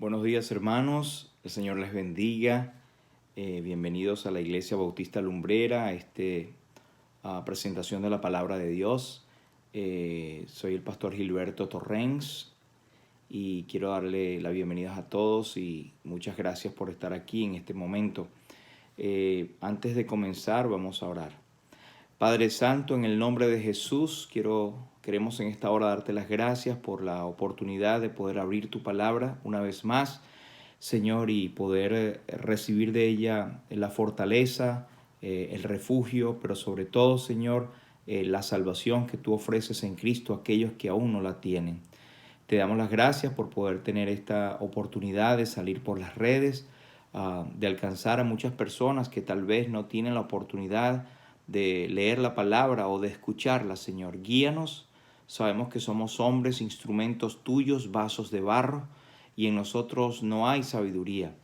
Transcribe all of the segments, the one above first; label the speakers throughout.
Speaker 1: Buenos días, hermanos, el Señor les bendiga. Bienvenidos a la Iglesia Bautista Lumbrera, a presentación de la Palabra de Dios. Soy el pastor Gilberto Torrens y quiero darle la bienvenida a todos y muchas gracias por estar aquí en este momento. Antes de comenzar, vamos a orar. Padre Santo, en el nombre de Jesús, queremos en esta hora darte las gracias por la oportunidad de poder abrir tu palabra una vez más, Señor, y poder recibir de ella la fortaleza, el refugio, pero sobre todo, Señor, la salvación que tú ofreces en Cristo a aquellos que aún no la tienen. Te damos las gracias por poder tener esta oportunidad de salir por las redes, de alcanzar a muchas personas que tal vez no tienen la oportunidad de leer la palabra o de escucharla, Señor. Guíanos. Sabemos que somos hombres, instrumentos tuyos, vasos de barro, y en nosotros no hay sabiduría.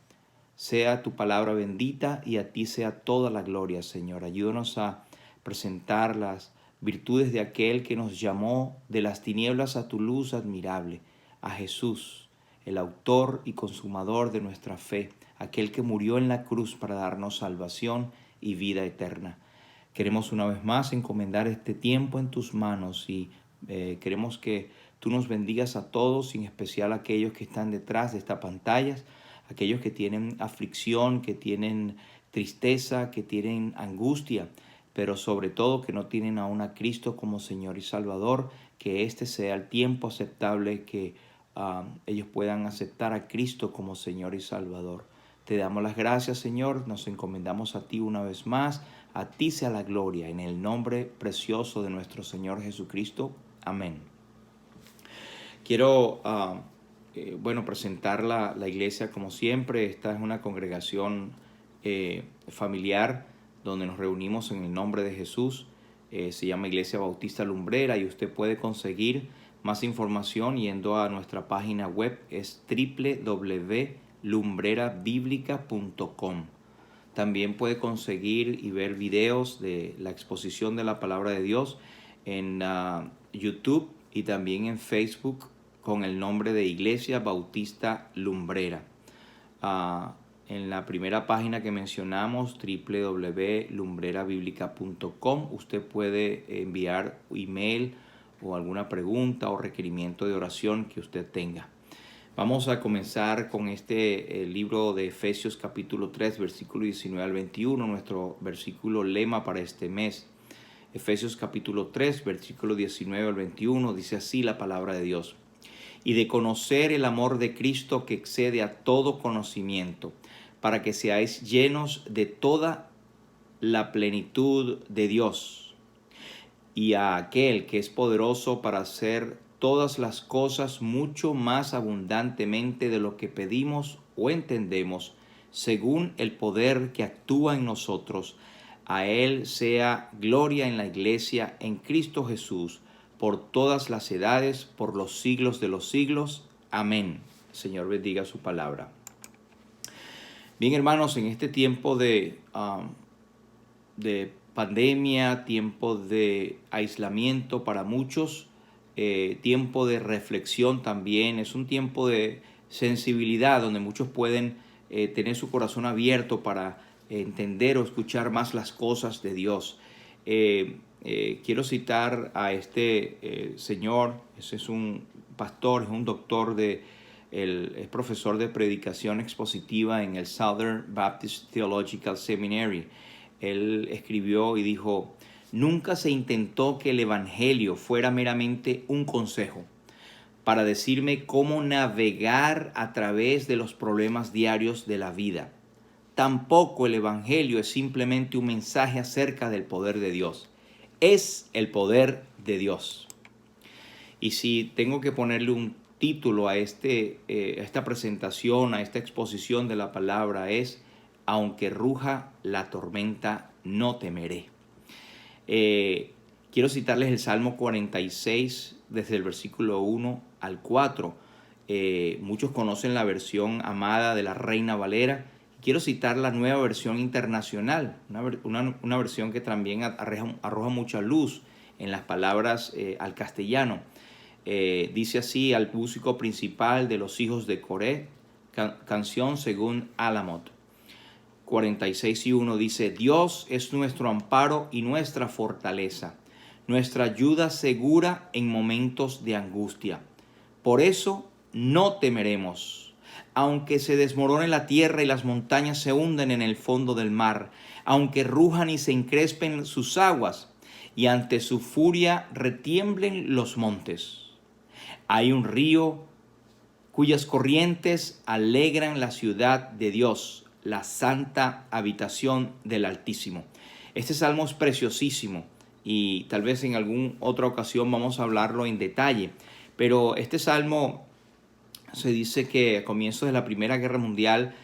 Speaker 1: Sea tu palabra bendita y a ti sea toda la gloria, Señor. Ayúdanos a presentar las virtudes de aquel que nos llamó de las tinieblas a tu luz admirable, a Jesús, el autor y consumador de nuestra fe, aquel que murió en la cruz para darnos salvación y vida eterna. Queremos una vez más encomendar este tiempo en tus manos y queremos que tú nos bendigas a todos, en especial a aquellos que están detrás de estas pantallas, aquellos que tienen aflicción, que tienen tristeza, que tienen angustia, pero sobre todo que no tienen aún a Cristo como Señor y Salvador, que este sea el tiempo aceptable que ellos puedan aceptar a Cristo como Señor y Salvador. Te damos las gracias, Señor, nos encomendamos a ti una vez más, a ti sea la gloria, en el nombre precioso de nuestro Señor Jesucristo. Amén. Quiero, presentar la iglesia como siempre. Esta es una congregación familiar donde nos reunimos en el nombre de Jesús. Se llama Iglesia Bautista Lumbrera y usted puede conseguir más información yendo a nuestra página web, es www.lumbrerabiblica.com. También puede conseguir y ver videos de la exposición de la palabra de Dios en YouTube y también en Facebook con el nombre de Iglesia Bautista Lumbrera. En la primera página que mencionamos, www.lumbrerabiblica.com, usted puede enviar email o alguna pregunta o requerimiento de oración que usted tenga. Vamos a comenzar con el libro de Efesios capítulo 3, versículo 19 al 21, nuestro versículo lema para este mes. Efesios capítulo 3, versículo 19 al 21, dice así la palabra de Dios. Y de conocer el amor de Cristo que excede a todo conocimiento, para que seáis llenos de toda la plenitud de Dios. Y a aquel que es poderoso para hacer todas las cosas mucho más abundantemente de lo que pedimos o entendemos, según el poder que actúa en nosotros. A Él sea gloria en la Iglesia, en Cristo Jesús, por todas las edades, por los siglos de los siglos. Amén. Señor bendiga su palabra. Bien, hermanos, en este tiempo de pandemia, tiempo de aislamiento para muchos, tiempo de reflexión también, es un tiempo de sensibilidad donde muchos pueden tener su corazón abierto para entender o escuchar más las cosas de Dios. Quiero citar a este señor, ese es un pastor, es un doctor es profesor de predicación expositiva en el Southern Baptist Theological Seminary. Él escribió y dijo: nunca se intentó que el evangelio fuera meramente un consejo para decirme cómo navegar a través de los problemas diarios de la vida. Tampoco el evangelio es simplemente un mensaje acerca del poder de Dios. Es el poder de Dios. Y si tengo que ponerle un título a esta presentación, a esta exposición de la palabra, es: aunque ruja la tormenta, no temeré. Quiero citarles el Salmo 46 desde el versículo 1 al 4. Muchos conocen la versión amada de la Reina Valera. Quiero citar la nueva versión internacional, una versión que también arroja mucha luz en las palabras al castellano. Dice así: al músico principal de los hijos de Coré, canción según Alamot. 46:1 dice: Dios es nuestro amparo y nuestra fortaleza, nuestra ayuda segura en momentos de angustia. Por eso no temeremos, aunque se desmorone la tierra y las montañas se hunden en el fondo del mar, aunque rujan y se encrespen sus aguas, y ante su furia retiemblen los montes. Hay un río cuyas corrientes alegran la ciudad de Dios, la santa habitación del Altísimo. Este salmo es preciosísimo y tal vez en alguna otra ocasión vamos a hablarlo en detalle, pero este salmo se dice que a comienzos de la Primera Guerra Mundial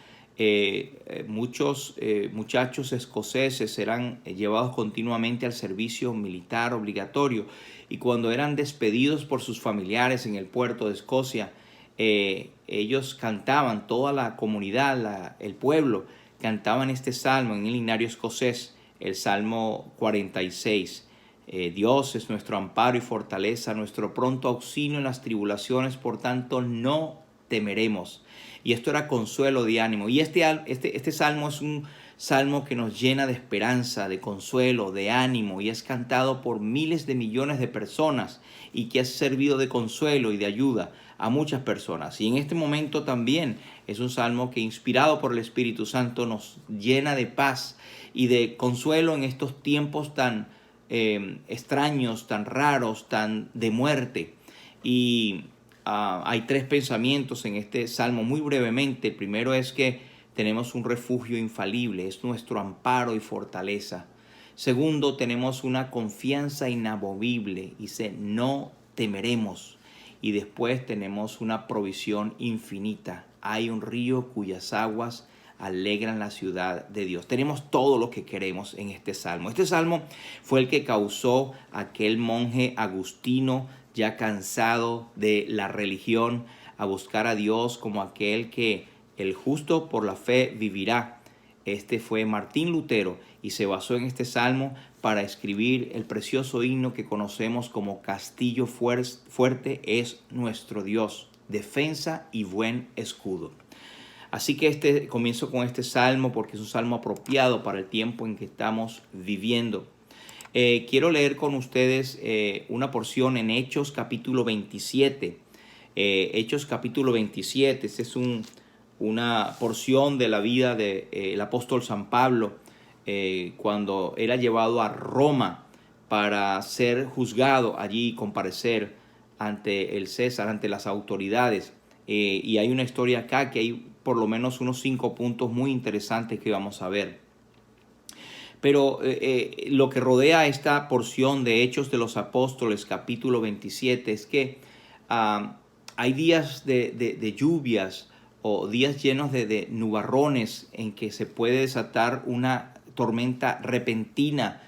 Speaker 1: muchos muchachos escoceses eran llevados continuamente al servicio militar obligatorio, y cuando eran despedidos por sus familiares en el puerto de Escocia, ellos cantaban, toda la comunidad, el pueblo, cantaban este salmo en el himnario escocés, el Salmo 46. Dios es nuestro amparo y fortaleza, nuestro pronto auxilio en las tribulaciones, por tanto no temeremos. Y esto era consuelo de ánimo. Y este salmo es un salmo que nos llena de esperanza, de consuelo, de ánimo, y es cantado por miles de millones de personas y que ha servido de consuelo y de ayuda a muchas personas. Y en este momento también es un salmo que, inspirado por el Espíritu Santo, nos llena de paz y de consuelo en estos tiempos tan extraños, tan raros, tan de muerte. Y hay tres pensamientos en este salmo muy brevemente. El primero es que tenemos un refugio infalible, es nuestro amparo y fortaleza. Segundo, tenemos una confianza inamovible, dice, no temeremos. Y después tenemos una provisión infinita. Hay un río cuyas aguas alegran la ciudad de Dios. Tenemos todo lo que queremos en este salmo. Este salmo fue el que causó aquel monje agustino, ya cansado de la religión, a buscar a Dios como aquel que el justo por la fe vivirá. Este fue Martín Lutero y se basó en este salmo para escribir el precioso himno que conocemos como Castillo fuerte es nuestro Dios, defensa y buen escudo. Así que comienzo con este salmo porque es un salmo apropiado para el tiempo en que estamos viviendo. Quiero leer con ustedes una porción en Hechos capítulo 27. Hechos capítulo 27, esta es una porción de la vida del apóstol San Pablo cuando era llevado a Roma para ser juzgado allí y comparecer ante el César, ante las autoridades. Y hay una historia acá que hay por lo menos unos 5 puntos muy interesantes que vamos a ver. Pero lo que rodea esta porción de Hechos de los Apóstoles, capítulo 27, es que hay días de lluvias o días llenos de nubarrones en que se puede desatar una tormenta repentina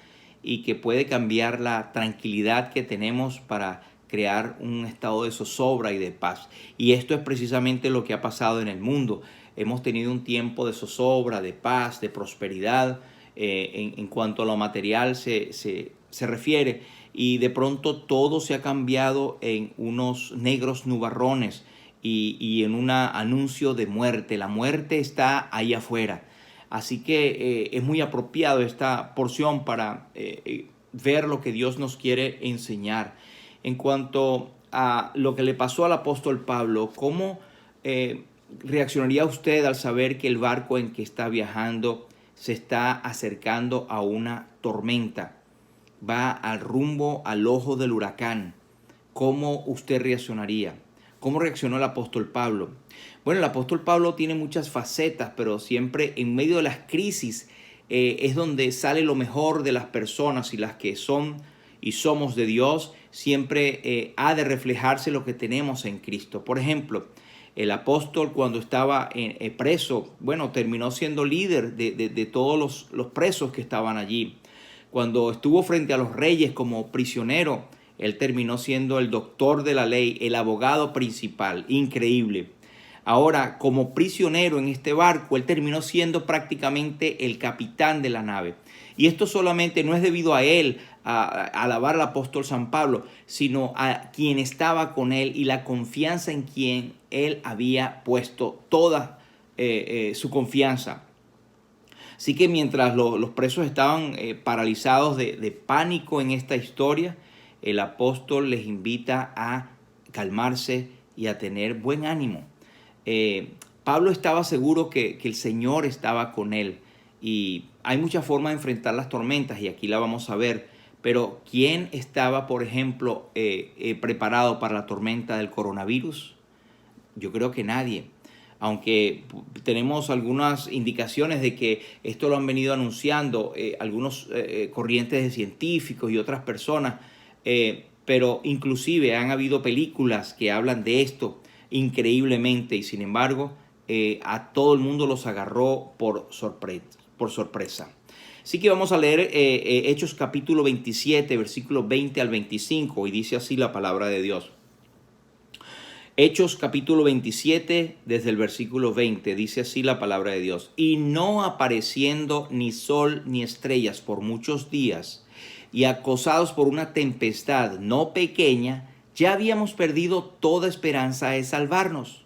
Speaker 1: y que puede cambiar la tranquilidad que tenemos para crear un estado de zozobra y de paz. Y esto es precisamente lo que ha pasado en el mundo. Hemos tenido un tiempo de zozobra, de paz, de prosperidad en cuanto a lo material se refiere, y de pronto todo se ha cambiado en unos negros nubarrones y en un anuncio de muerte. La muerte está ahí afuera. Así que es muy apropiado esta porción para ver lo que Dios nos quiere enseñar. En cuanto a lo que le pasó al apóstol Pablo, ¿cómo reaccionaría usted al saber que el barco en que está viajando se está acercando a una tormenta? Va al rumbo, al ojo del huracán. ¿Cómo usted reaccionaría? ¿Cómo reaccionó el apóstol Pablo? Bueno, el apóstol Pablo tiene muchas facetas, pero siempre en medio de las crisis es donde sale lo mejor de las personas, y las que son y somos de Dios, siempre ha de reflejarse lo que tenemos en Cristo. Por ejemplo, el apóstol cuando estaba preso, bueno, terminó siendo líder de todos los presos que estaban allí. Cuando estuvo frente a los reyes como prisionero, él terminó siendo el doctor de la ley, el abogado principal. Increíble. Ahora, como prisionero en este barco, él terminó siendo prácticamente el capitán de la nave. Y esto solamente no es debido a él, a alabar al apóstol San Pablo, sino a quien estaba con él y la confianza en quien él había puesto toda su confianza. Así que mientras los presos estaban paralizados de pánico en esta historia, el apóstol les invita a calmarse y a tener buen ánimo. Pablo estaba seguro que el Señor estaba con él, y hay muchas formas de enfrentar las tormentas y aquí la vamos a ver. Pero ¿quién estaba, por ejemplo, preparado para la tormenta del coronavirus? Yo creo que nadie. Aunque tenemos algunas indicaciones de que esto lo han venido anunciando algunos corrientes de científicos y otras personas, pero inclusive han habido películas que hablan de esto increíblemente, y sin embargo a todo el mundo los agarró por sorpresa. Así que vamos a leer Hechos capítulo 27, versículos 20 al 25, y dice así la palabra de Dios. Hechos capítulo 27, desde el versículo 20, dice así la palabra de Dios. Y no apareciendo ni sol ni estrellas por muchos días, y acosados por una tempestad no pequeña, ya habíamos perdido toda esperanza de salvarnos.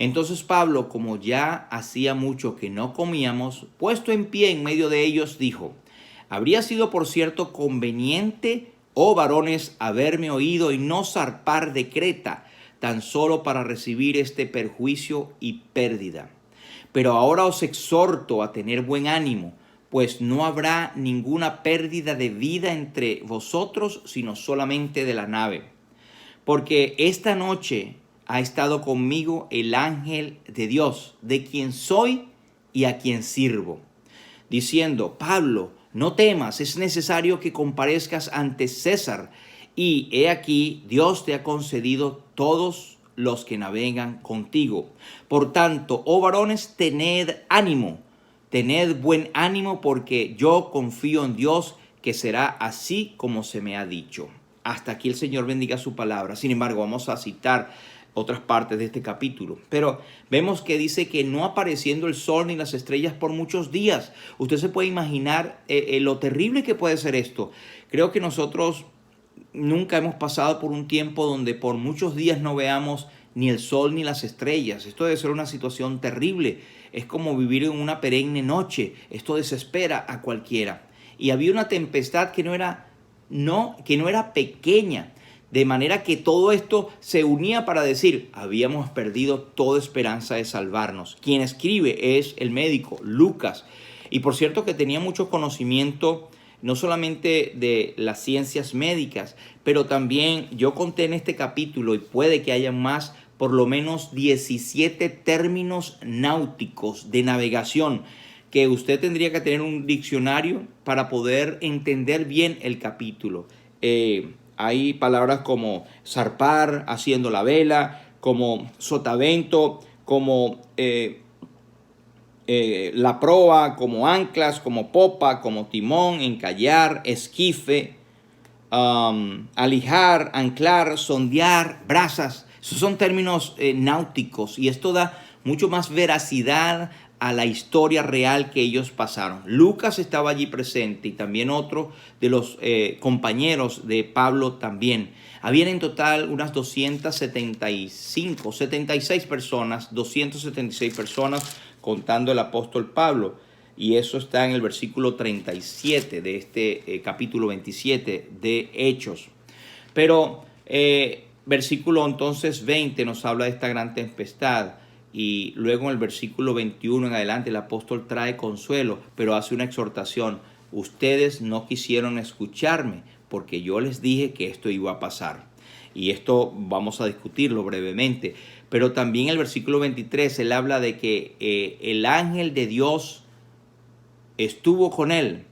Speaker 1: Entonces Pablo, como ya hacía mucho que no comíamos, puesto en pie en medio de ellos, dijo: habría sido por cierto conveniente, oh varones, haberme oído y no zarpar de Creta, tan solo para recibir este perjuicio y pérdida. Pero ahora os exhorto a tener buen ánimo, pues no habrá ninguna pérdida de vida entre vosotros, sino solamente de la nave. Porque esta noche ha estado conmigo el ángel de Dios, de quien soy y a quien sirvo, diciendo: Pablo, no temas, es necesario que comparezcas ante César, y he aquí, Dios te ha concedido todos los que navegan contigo. Por tanto, oh varones, tened buen ánimo, porque yo confío en Dios, que será así como se me ha dicho. Hasta aquí el Señor bendiga su palabra. Sin embargo, vamos a citar otras partes de este capítulo. Pero vemos que dice que no apareciendo el sol ni las estrellas por muchos días. Usted se puede imaginar lo terrible que puede ser esto. Creo que nosotros nunca hemos pasado por un tiempo donde por muchos días no veamos ni el sol ni las estrellas. Esto debe ser una situación terrible. Es como vivir en una perenne noche. Esto desespera a cualquiera. Y había una tempestad que no era pequeña. De manera que todo esto se unía para decir: habíamos perdido toda esperanza de salvarnos. Quien escribe es el médico Lucas. Y por cierto que tenía mucho conocimiento no solamente de las ciencias médicas, pero también yo conté en este capítulo, y puede que haya más, por lo menos 17 términos náuticos de navegación, que usted tendría que tener un diccionario para poder entender bien el capítulo. Hay palabras como zarpar, haciendo la vela, como sotavento, como la proa, como anclas, como popa, como timón, encallar, esquife, alijar, anclar, sondear, brazas. Esos son términos náuticos, y esto da mucho más veracidad a la historia real que ellos pasaron. Lucas estaba allí presente, y también otro de los compañeros de Pablo también. Habían en total unas 276 personas, contando el apóstol Pablo. Y eso está en el versículo 37 de este capítulo 27 de Hechos. Pero versículo entonces 20 nos habla de esta gran tempestad. Y luego en el versículo 21 en adelante el apóstol trae consuelo, pero hace una exhortación. Ustedes no quisieron escucharme, porque yo les dije que esto iba a pasar. Y esto vamos a discutirlo brevemente. Pero también en el versículo 23 él habla de que el ángel de Dios estuvo con él.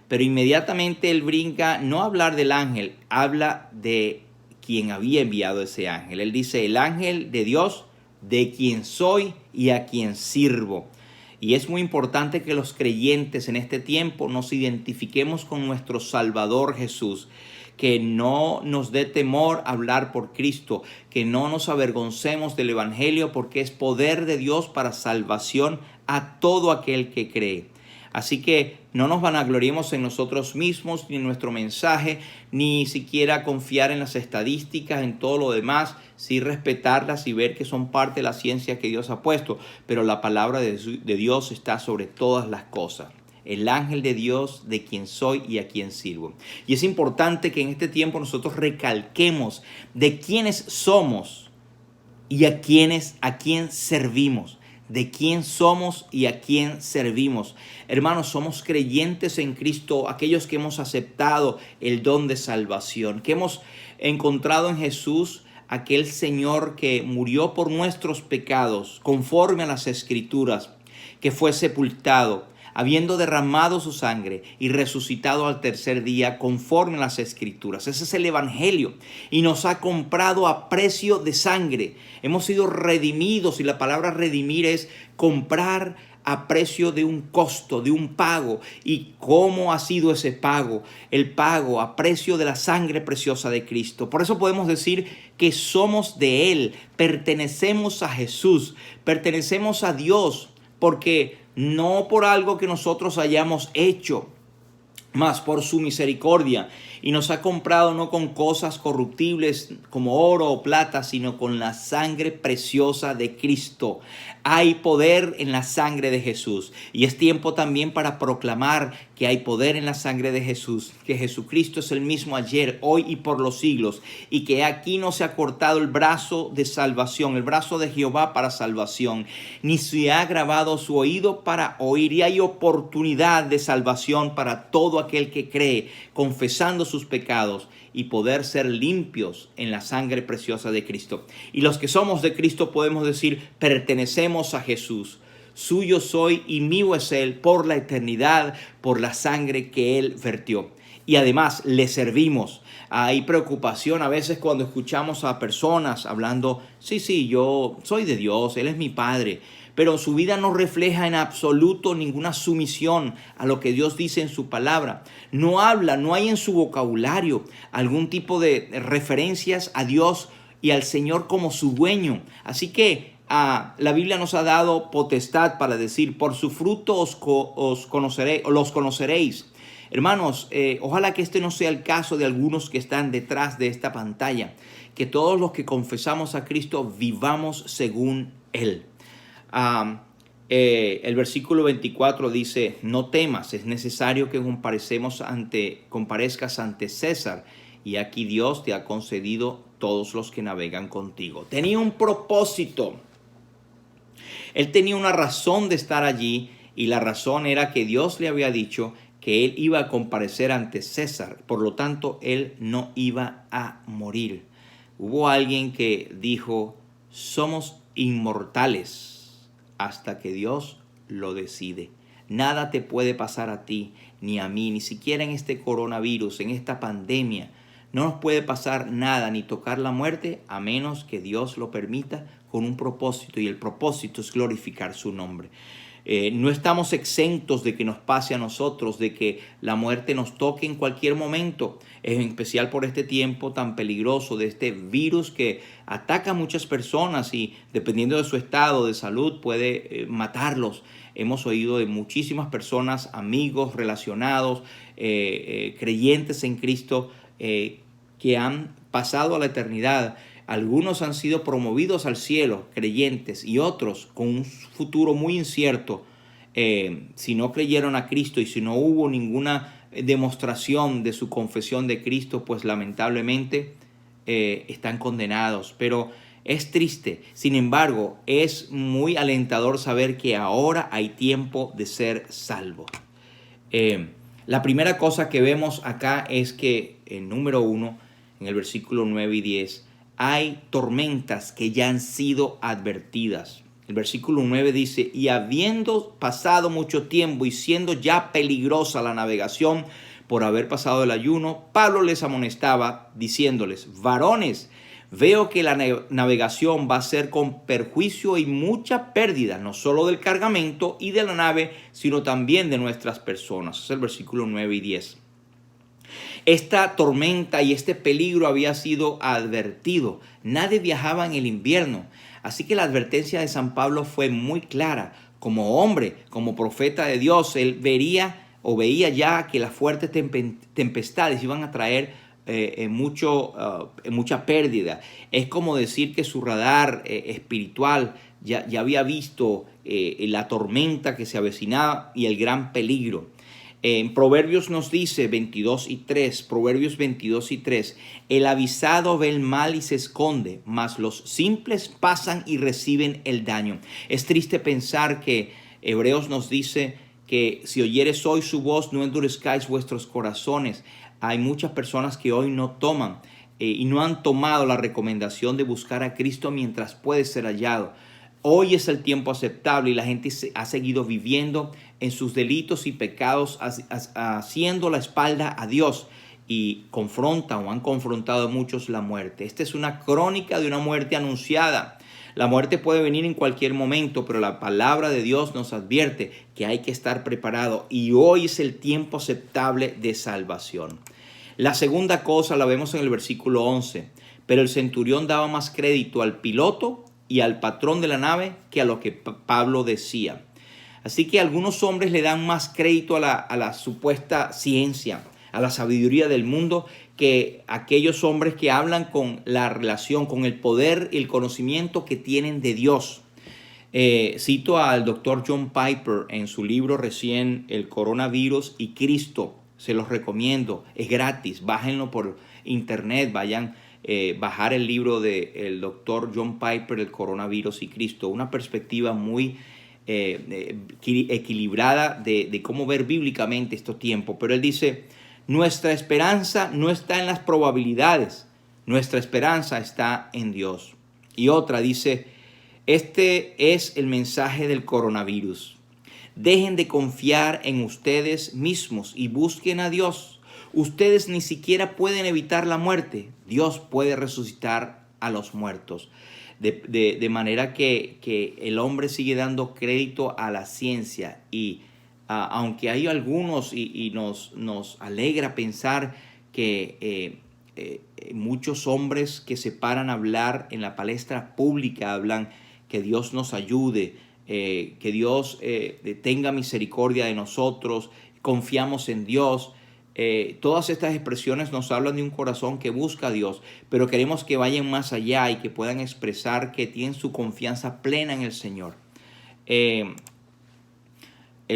Speaker 1: Pero inmediatamente él brinca, no a hablar del ángel, habla de quien había enviado ese ángel. Él dice: el ángel de Dios, de quien soy y a quien sirvo. Y es muy importante que los creyentes en este tiempo nos identifiquemos con nuestro Salvador Jesús, que no nos dé temor hablar por Cristo, que no nos avergoncemos del Evangelio, porque es poder de Dios para salvación a todo aquel que cree. Así que no nos vanagloriemos en nosotros mismos, ni en nuestro mensaje, ni siquiera confiar en las estadísticas, en todo lo demás, sí respetarlas y ver que son parte de la ciencia que Dios ha puesto. Pero la palabra de Dios está sobre todas las cosas. El ángel de Dios, de quien soy y a quien sirvo. Y es importante que en este tiempo nosotros recalquemos de quiénes somos y a quién servimos. De quién somos y a quién servimos. Hermanos, somos creyentes en Cristo, aquellos que hemos aceptado el don de salvación, que hemos encontrado en Jesús aquel Señor que murió por nuestros pecados, conforme a las Escrituras, que fue sepultado, habiendo derramado su sangre y resucitado al tercer día conforme a las Escrituras. Ese es el Evangelio y nos ha comprado a precio de sangre. Hemos sido redimidos y la palabra redimir es comprar a precio de un costo, de un pago. ¿Y cómo ha sido ese pago? El pago a precio de la sangre preciosa de Cristo. Por eso podemos decir que somos de Él, pertenecemos a Jesús, pertenecemos a Dios, porque no por algo que nosotros hayamos hecho, mas por su misericordia. Y nos ha comprado no con cosas corruptibles como oro o plata, sino con la sangre preciosa de Cristo. Hay poder en la sangre de Jesús. Y es tiempo también para proclamar que hay poder en la sangre de Jesús, que Jesucristo es el mismo ayer, hoy y por los siglos, y que aquí no se ha cortado el brazo de salvación, el brazo de Jehová para salvación, ni se ha grabado su oído para oír, y hay oportunidad de salvación para todo aquel que cree, confesando sus pecados y poder ser limpios en la sangre preciosa de Cristo. Y los que somos de Cristo podemos decir, pertenecemos a Jesús. Suyo soy y mío es Él por la eternidad, por la sangre que Él vertió. Y además le servimos. Hay preocupación a veces cuando escuchamos a personas hablando, sí, yo soy de Dios, Él es mi Padre. Pero su vida no refleja en absoluto ninguna sumisión a lo que Dios dice en su palabra. No habla, no hay en su vocabulario algún tipo de referencias a Dios y al Señor como su dueño. Así que la Biblia nos ha dado potestad para decir, por su fruto los conoceréis. Hermanos, ojalá que este no sea el caso de algunos que están detrás de esta pantalla. Que todos los que confesamos a Cristo vivamos según Él. El versículo 24 dice, no temas, es necesario que comparezcas ante César, y aquí Dios te ha concedido todos los que navegan contigo. Tenía un propósito. Él tenía una razón de estar allí, y la razón era que Dios le había dicho que él iba a comparecer ante César. Por lo tanto, él no iba a morir. Hubo alguien que dijo, somos inmortales hasta que Dios lo decide. Nada te puede pasar a ti, ni a mí, ni siquiera en este coronavirus, en esta pandemia. No nos puede pasar nada, ni tocar la muerte, a menos que Dios lo permita con un propósito, y el propósito es glorificar su nombre. No estamos exentos de que nos pase a nosotros, de que la muerte nos toque en cualquier momento, en especial por este tiempo tan peligroso de este virus que ataca a muchas personas y dependiendo de su estado de salud puede matarlos. Hemos oído de muchísimas personas, amigos, relacionados, creyentes en Cristo, que han pasado a la eternidad. Algunos han sido promovidos al cielo, creyentes, y otros con un futuro muy incierto. Si no creyeron a Cristo y si no hubo ninguna demostración de su confesión de Cristo, pues lamentablemente están condenados. Pero es triste. Sin embargo, es muy alentador saber que ahora hay tiempo de ser salvo. La primera cosa que vemos acá es que, número 1, en el versículo 9 y 10, hay tormentas que ya han sido advertidas. El versículo 9 dice, y habiendo pasado mucho tiempo y siendo ya peligrosa la navegación por haber pasado el ayuno, Pablo les amonestaba diciéndoles, varones, veo que la navegación va a ser con perjuicio y mucha pérdida, no solo del cargamento y de la nave, sino también de nuestras personas. Es el versículo 9 y 10. Esta tormenta y este peligro había sido advertido. Nadie viajaba en el invierno. Así que la advertencia de San Pablo fue muy clara. Como hombre, como profeta de Dios, él veía ya que las fuertes tempestades iban a traer mucha pérdida. Es como decir que su radar espiritual ya había visto la tormenta que se avecinaba y el gran peligro. En Proverbios nos dice 22 y 3, Proverbios 22 y 3, el avisado ve el mal y se esconde, mas los simples pasan y reciben el daño. Es triste pensar que Hebreos nos dice que si oyeres hoy su voz, no endurezcáis vuestros corazones. Hay muchas personas que hoy no toman y no han tomado la recomendación de buscar a Cristo mientras puede ser hallado. Hoy es el tiempo aceptable y la gente ha seguido viviendo en sus delitos y pecados, haciendo la espalda a Dios, y confrontan o han confrontado a muchos la muerte. Esta es una crónica de una muerte anunciada. La muerte puede venir en cualquier momento, pero la palabra de Dios nos advierte que hay que estar preparado y hoy es el tiempo aceptable de salvación. La segunda cosa la vemos en el versículo 11. Pero el centurión daba más crédito al piloto y al patrón de la nave que a lo que Pablo decía. Así que algunos hombres le dan más crédito a la supuesta ciencia, a la sabiduría del mundo, que aquellos hombres que hablan con la relación, con el poder y el conocimiento que tienen de Dios. Cito al doctor John Piper en su libro recién, El coronavirus y Cristo. Se los recomiendo, es gratis, bájenlo por internet, vayan bajar el libro del doctor John Piper, El coronavirus y Cristo. Una perspectiva muy equilibrada de cómo ver bíblicamente estos tiempos. Pero él dice, nuestra esperanza no está en las probabilidades, nuestra esperanza está en Dios. Y otra dice, este es el mensaje del coronavirus. Dejen de confiar en ustedes mismos y busquen a Dios. Ustedes ni siquiera pueden evitar la muerte. Dios puede resucitar a los muertos. De manera que el hombre sigue dando crédito a la ciencia. Y aunque hay algunos, y nos alegra pensar que muchos hombres que se paran a hablar en la palestra pública hablan que Dios nos ayude, que Dios tenga misericordia de nosotros, confiamos en Dios. Todas estas expresiones nos hablan de un corazón que busca a Dios, pero queremos que vayan más allá y que puedan expresar que tienen su confianza plena en el Señor. El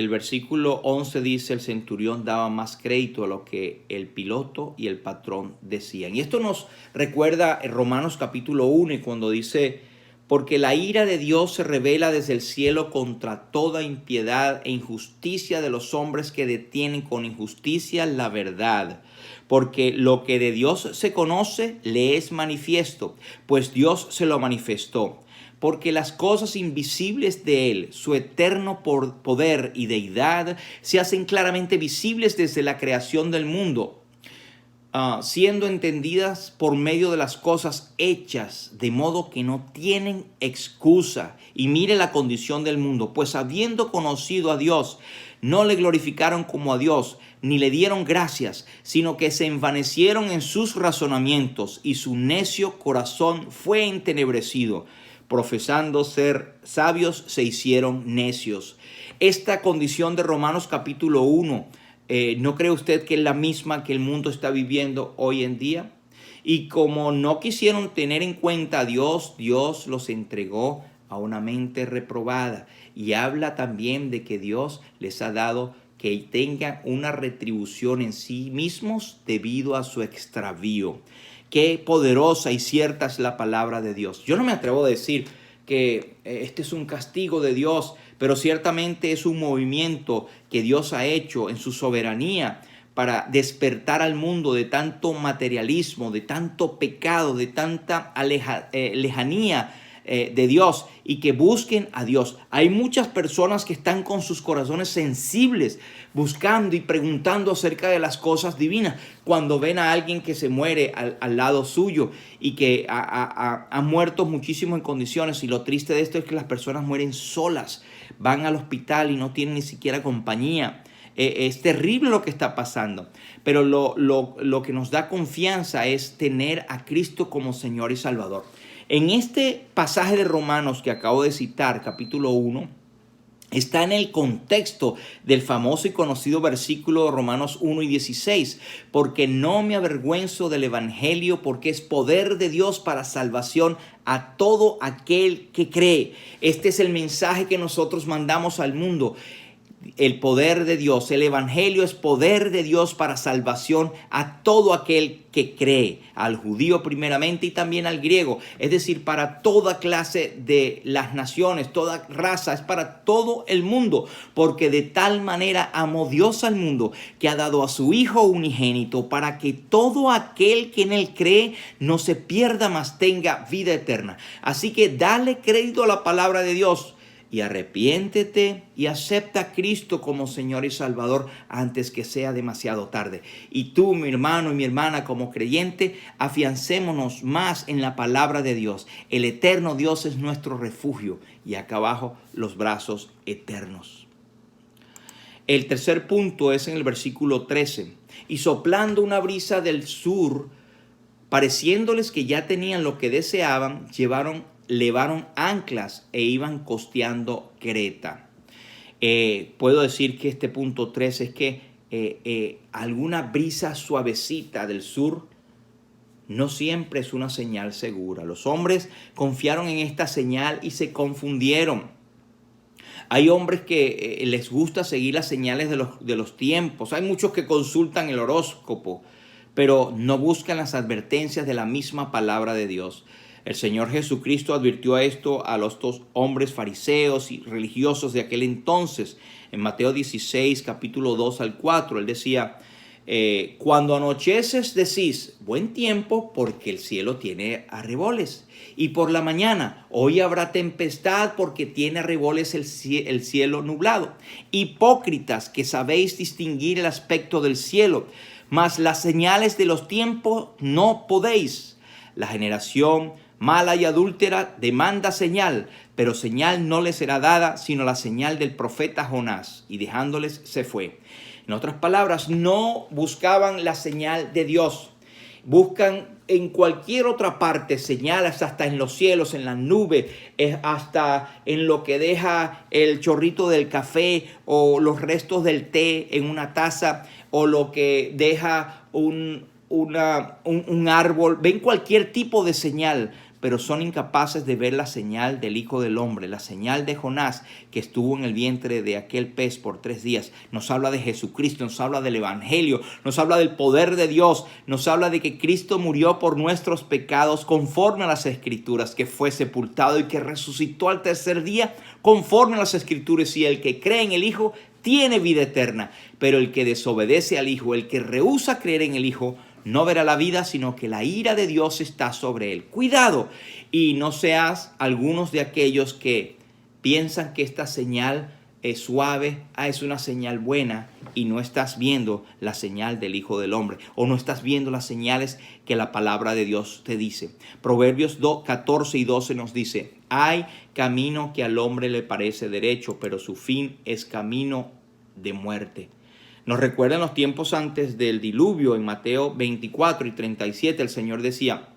Speaker 1: versículo 11 dice, el centurión daba más crédito a lo que el piloto y el patrón decían. Y esto nos recuerda en Romanos capítulo 1, y cuando dice, porque la ira de Dios se revela desde el cielo contra toda impiedad e injusticia de los hombres que detienen con injusticia la verdad. Porque lo que de Dios se conoce le es manifiesto, pues Dios se lo manifestó. Porque las cosas invisibles de Él, su eterno poder y deidad, se hacen claramente visibles desde la creación del mundo, siendo entendidas por medio de las cosas hechas, de modo que no tienen excusa. Y mire la condición del mundo, pues habiendo conocido a Dios, no le glorificaron como a Dios, ni le dieron gracias, sino que se envanecieron en sus razonamientos, y su necio corazón fue entenebrecido. Profesando ser sabios, se hicieron necios. Esta condición de Romanos capítulo 1, ¿no cree usted que es la misma que el mundo está viviendo hoy en día? Y como no quisieron tener en cuenta a Dios, Dios los entregó a una mente reprobada. Y habla también de que Dios les ha dado que tengan una retribución en sí mismos debido a su extravío. Qué poderosa y cierta es la palabra de Dios. Yo no me atrevo a decir que este es un castigo de Dios, pero ciertamente es un movimiento que Dios ha hecho en su soberanía para despertar al mundo de tanto materialismo, de tanto pecado, de tanta lejanía de Dios, y que busquen a Dios. Hay muchas personas que están con sus corazones sensibles, buscando y preguntando acerca de las cosas divinas, cuando ven a alguien que se muere al lado suyo y que ha muerto muchísimo en condiciones. Y lo triste de esto es que las personas mueren solas, van al hospital y no tienen ni siquiera compañía. Es terrible lo que está pasando, pero lo que nos da confianza es tener a Cristo como Señor y Salvador. En este pasaje de Romanos que acabo de citar, capítulo 1, está en el contexto del famoso y conocido versículo de Romanos 1 y 16, porque no me avergüenzo del evangelio, porque es poder de Dios para salvación a todo aquel que cree. Este es el mensaje que nosotros mandamos al mundo. El poder de Dios, el evangelio es poder de Dios para salvación a todo aquel que cree, al judío primeramente y también al griego, es decir, para toda clase de las naciones, toda raza, es para todo el mundo, porque de tal manera amó Dios al mundo que ha dado a su Hijo unigénito para que todo aquel que en él cree no se pierda, mas tenga vida eterna. Así que dale crédito a la palabra de Dios. Y arrepiéntete y acepta a Cristo como Señor y Salvador antes que sea demasiado tarde. Y tú, mi hermano y mi hermana, como creyente, afiancémonos más en la palabra de Dios. El eterno Dios es nuestro refugio y acá abajo los brazos eternos. El tercer punto es en el versículo 13. Y soplando una brisa del sur, pareciéndoles que ya tenían lo que deseaban, levaron anclas e iban costeando Creta. Puedo decir que este punto 3 es que alguna brisa suavecita del sur no siempre es una señal segura. Los hombres confiaron en esta señal y se confundieron. Hay hombres que les gusta seguir las señales de los tiempos. Hay muchos que consultan el horóscopo, pero no buscan las advertencias de la misma palabra de Dios. El Señor Jesucristo advirtió esto a los dos hombres fariseos y religiosos de aquel entonces. En Mateo 16, capítulo 2 al 4, él decía, cuando anocheces decís, buen tiempo, porque el cielo tiene arreboles. Y por la mañana, hoy habrá tempestad, porque tiene arreboles el cielo nublado. Hipócritas, que sabéis distinguir el aspecto del cielo, mas las señales de los tiempos no podéis. La generación mala y adúltera demanda señal, pero señal no le será dada, sino la señal del profeta Jonás. Y dejándoles se fue. En otras palabras, no buscaban la señal de Dios. Buscan en cualquier otra parte señales, hasta en los cielos, en las nubes, hasta en lo que deja el chorrito del café o los restos del té en una taza o lo que deja un árbol. Ven cualquier tipo de señal, pero son incapaces de ver la señal del Hijo del Hombre, la señal de Jonás, que estuvo en el vientre de aquel pez por 3 días. Nos habla de Jesucristo, nos habla del Evangelio, nos habla del poder de Dios, nos habla de que Cristo murió por nuestros pecados conforme a las Escrituras, que fue sepultado y que resucitó al 3er día conforme a las Escrituras, y el que cree en el Hijo tiene vida eterna, pero el que desobedece al Hijo, el que rehúsa creer en el Hijo, no verá la vida, sino que la ira de Dios está sobre él. Cuidado, y no seas algunos de aquellos que piensan que esta señal es suave, es una señal buena, y no estás viendo la señal del Hijo del Hombre, o no estás viendo las señales que la palabra de Dios te dice. Proverbios 14 y 12 nos dice, hay camino que al hombre le parece derecho, pero su fin es camino de muerte. Nos recuerdan los tiempos antes del diluvio. En Mateo 24 y 37 el Señor decía,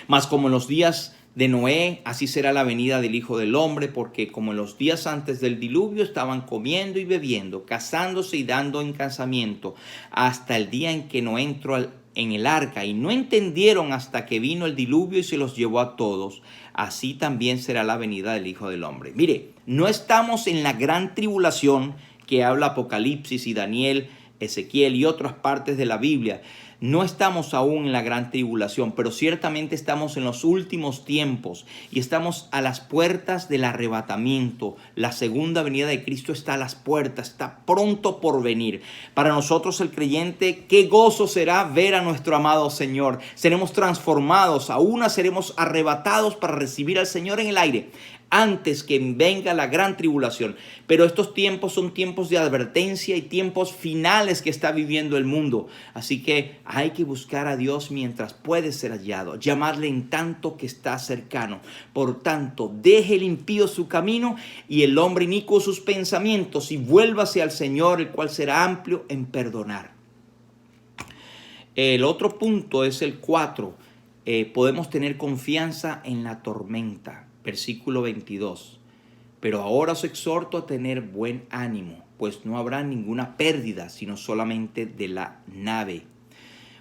Speaker 1: mas como en los días de Noé, así será la venida del Hijo del Hombre, porque como en los días antes del diluvio estaban comiendo y bebiendo, casándose y dando en casamiento, hasta el día en que Noé entró en el arca, y no entendieron hasta que vino el diluvio y se los llevó a todos. Así también será la venida del Hijo del Hombre. Mire, no estamos en la gran tribulación que habla Apocalipsis y Daniel, Ezequiel y otras partes de la Biblia. No estamos aún en la gran tribulación, pero ciertamente estamos en los últimos tiempos y estamos a las puertas del arrebatamiento. La segunda venida de Cristo está a las puertas, está pronto por venir. Para nosotros el creyente, qué gozo será ver a nuestro amado Señor. Seremos transformados, aún seremos arrebatados para recibir al Señor en el aire, antes que venga la gran tribulación. Pero estos tiempos son tiempos de advertencia y tiempos finales que está viviendo el mundo. Así que hay que buscar a Dios mientras puede ser hallado, llamarle en tanto que está cercano. Por tanto, deje el impío su camino y el hombre inicuo sus pensamientos, y vuélvase al Señor, el cual será amplio en perdonar. El otro punto es el 4. podemos tener confianza en la tormenta. Versículo 22. Pero ahora os exhorto a tener buen ánimo, pues no habrá ninguna pérdida, sino solamente de la nave.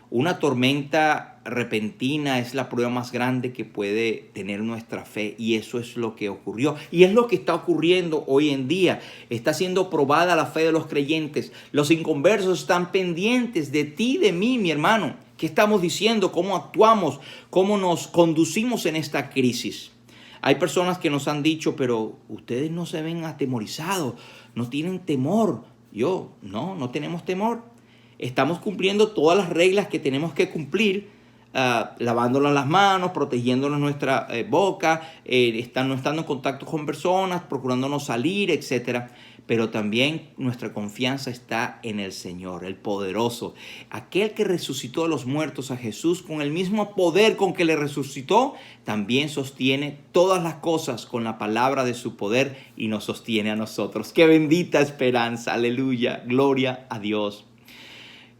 Speaker 1: Una tormenta repentina es la prueba más grande que puede tener nuestra fe, y eso es lo que ocurrió y es lo que está ocurriendo hoy en día. Está siendo probada la fe de los creyentes. Los inconversos están pendientes de ti, de mí, mi hermano. ¿Qué estamos diciendo? ¿Cómo actuamos? ¿Cómo nos conducimos en esta crisis? Hay personas que nos han dicho, pero ustedes no se ven atemorizados, no tienen temor. No tenemos temor. Estamos cumpliendo todas las reglas que tenemos que cumplir, lavándonos las manos, protegiéndonos nuestra boca, no estando en contacto con personas, procurándonos salir, etc. Pero también nuestra confianza está en el Señor, el poderoso, aquel que resucitó de los muertos a Jesús con el mismo poder con que le resucitó, también sostiene todas las cosas con la palabra de su poder y nos sostiene a nosotros. ¡Qué bendita esperanza! ¡Aleluya! ¡Gloria a Dios!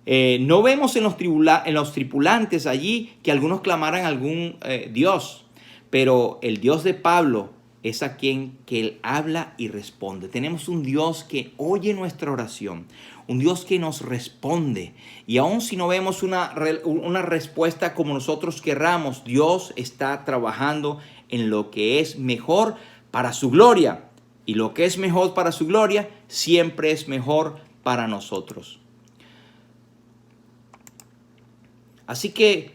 Speaker 1: No vemos en los tripulantes allí que algunos clamaran a algún Dios, pero el Dios de Pablo es a quien que él habla y responde. Tenemos un Dios que oye nuestra oración, un Dios que nos responde. Y aun si no vemos una respuesta como nosotros querramos, Dios está trabajando en lo que es mejor para su gloria. Y lo que es mejor para su gloria siempre es mejor para nosotros. Así que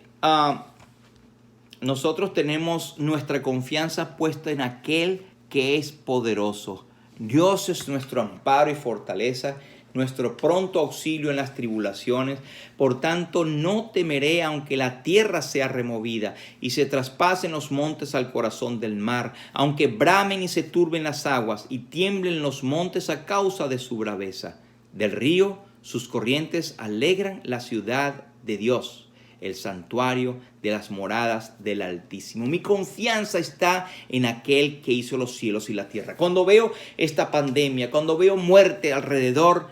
Speaker 1: nosotros tenemos nuestra confianza puesta en aquel que es poderoso. Dios es nuestro amparo y fortaleza, nuestro pronto auxilio en las tribulaciones. Por tanto, no temeré aunque la tierra sea removida y se traspasen los montes al corazón del mar, aunque bramen y se turben las aguas y tiemblen los montes a causa de su braveza. Del río, sus corrientes alegran la ciudad de Dios, el santuario de las moradas del Altísimo. Mi confianza está en aquel que hizo los cielos y la tierra. Cuando veo esta pandemia, cuando veo muerte alrededor,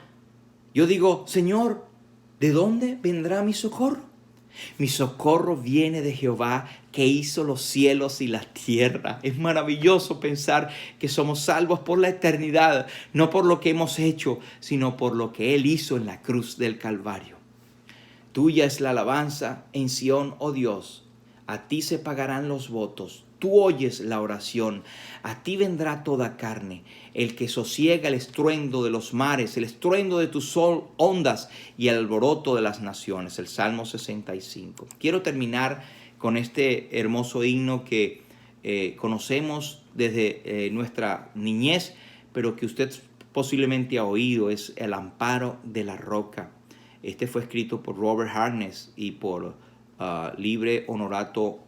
Speaker 1: yo digo, Señor, ¿de dónde vendrá mi socorro? Mi socorro viene de Jehová, que hizo los cielos y la tierra. Es maravilloso pensar que somos salvos por la eternidad, no por lo que hemos hecho, sino por lo que Él hizo en la cruz del Calvario. Tuya es la alabanza en Sión, oh Dios. A ti se pagarán los votos. Tú oyes la oración. A ti vendrá toda carne. El que sosiega el estruendo de los mares, el estruendo de tus ondas y el alboroto de las naciones. El Salmo 65. Quiero terminar con este hermoso himno que conocemos desde nuestra niñez, pero que usted posiblemente ha oído. Es el amparo de la roca. Este fue escrito por Robert Harness y por Libre Honorato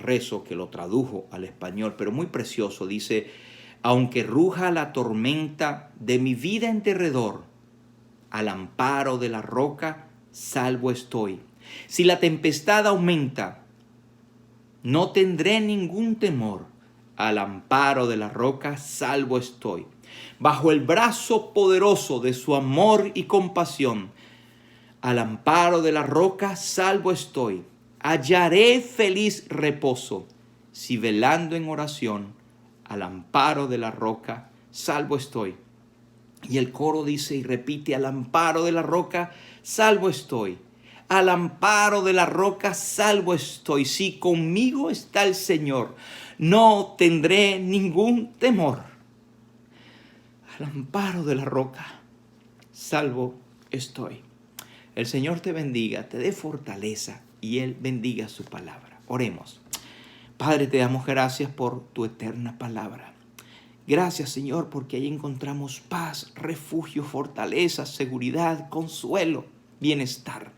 Speaker 1: Rezo, que lo tradujo al español, pero muy precioso. Dice, aunque ruja la tormenta de mi vida en derredor, al amparo de la roca salvo estoy. Si la tempestad aumenta, no tendré ningún temor. Al amparo de la roca salvo estoy. Bajo el brazo poderoso de su amor y compasión, al amparo de la roca salvo estoy. Hallaré feliz reposo, si velando en oración, al amparo de la roca salvo estoy. Y el coro dice y repite, al amparo de la roca salvo estoy. Al amparo de la roca salvo estoy. Si conmigo está el Señor, no tendré ningún temor. Al amparo de la roca salvo estoy. El Señor te bendiga, te dé fortaleza y Él bendiga su palabra. Oremos. Padre, te damos gracias por tu eterna palabra. Gracias, Señor, porque ahí encontramos paz, refugio, fortaleza, seguridad, consuelo, bienestar.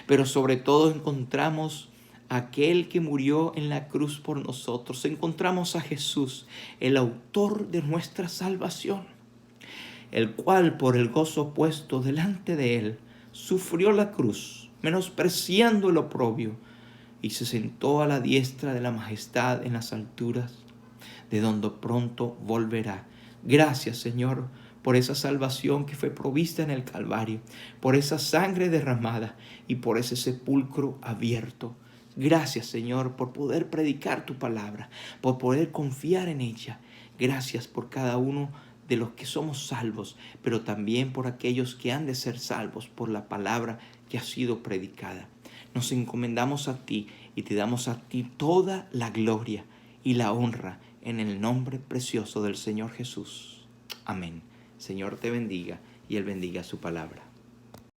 Speaker 1: Pero sobre todo encontramos a aquel que murió en la cruz por nosotros. Encontramos a Jesús, el autor de nuestra salvación, el cual por el gozo puesto delante de Él sufrió la cruz, menospreciando el oprobio, y se sentó a la diestra de la majestad en las alturas, de donde pronto volverá. Gracias, Señor, por esa salvación que fue provista en el Calvario, por esa sangre derramada y por ese sepulcro abierto. Gracias, Señor, por poder predicar tu palabra, por poder confiar en ella. Gracias por cada uno de los que somos salvos, pero también por aquellos que han de ser salvos por la palabra que ha sido predicada. Nos encomendamos a ti y te damos a ti toda la gloria y la honra en el nombre precioso del Señor Jesús. Amén. Señor te bendiga y Él bendiga su palabra.